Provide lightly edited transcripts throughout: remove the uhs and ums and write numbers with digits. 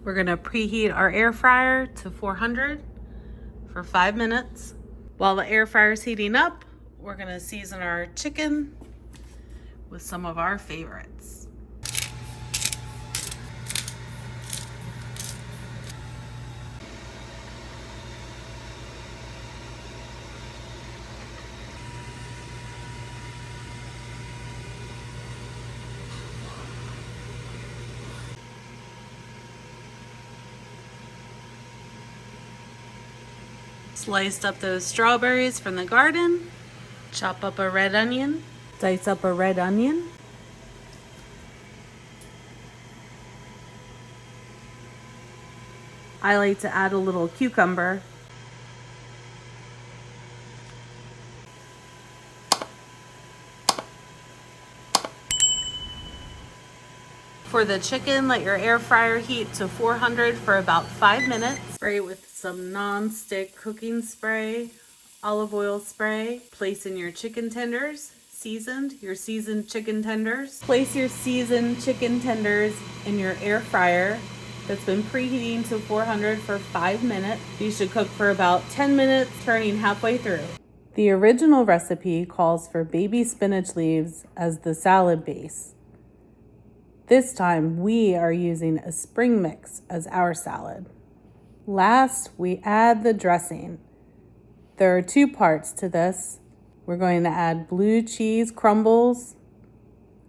We're gonna preheat our air fryer to 400 for 5 minutes. While the air fryer is heating up, we're gonna season our chicken with some of our favorites. Sliced up those strawberries from the garden. Chop up a red onion. Dice up a red onion. I like to add a little cucumber. For the chicken, let your air fryer heat to 400 for about 5 minutes. Spray it with some non-stick cooking spray, olive oil spray. Place in your chicken tenders, your seasoned chicken tenders. Place your seasoned chicken tenders in your air fryer that's been preheating to 400 for 5 minutes. These should cook for about 10 minutes, turning halfway through. The original recipe calls for baby spinach leaves as the salad base. This time we are using a spring mix as our salad. Last, we add the dressing. There are 2 parts to this. We're going to add blue cheese crumbles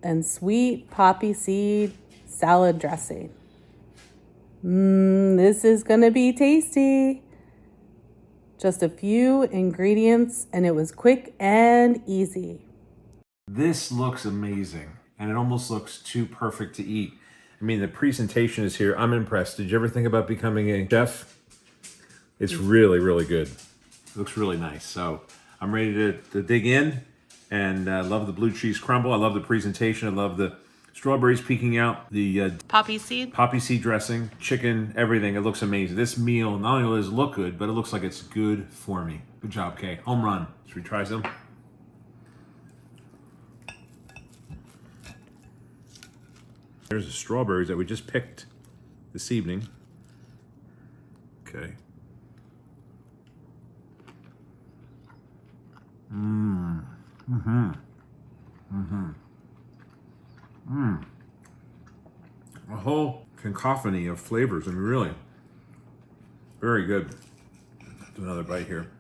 and sweet poppy seed salad dressing. This is gonna be tasty. Just a few ingredients and it was quick and easy. This looks amazing. And it almost looks too perfect to eat. I mean, the presentation is here. I'm impressed. Did you ever think about becoming a chef? It's really, really good. It looks really nice. So I'm ready to dig in, and I love the blue cheese crumble. I love the presentation. I love the strawberries peeking out, the Poppy seed dressing, chicken, everything. It looks amazing. This meal not only does it look good, but it looks like it's good for me. Good job, Kay. Home run. Should we try some? There's the strawberries that we just picked this evening. Okay. A whole cacophony of flavors. I mean, really, very good. Do another bite here.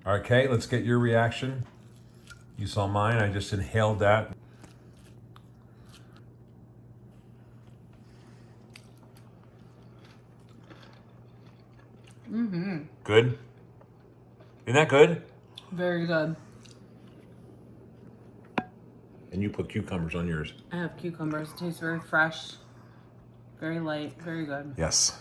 All right, Kay, let's get your reaction. You saw mine. I just inhaled that. Good? Isn't that good? very good. And you put cucumbers on yours. I have cucumbers. It tastes very fresh, very light, very good. Yes.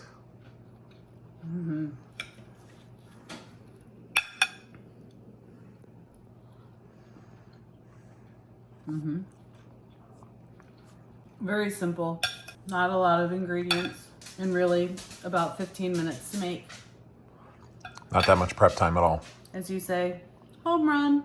Very simple. Not a lot of ingredients, and really about 15 minutes to make. Not that much prep time at all. As you say, home run.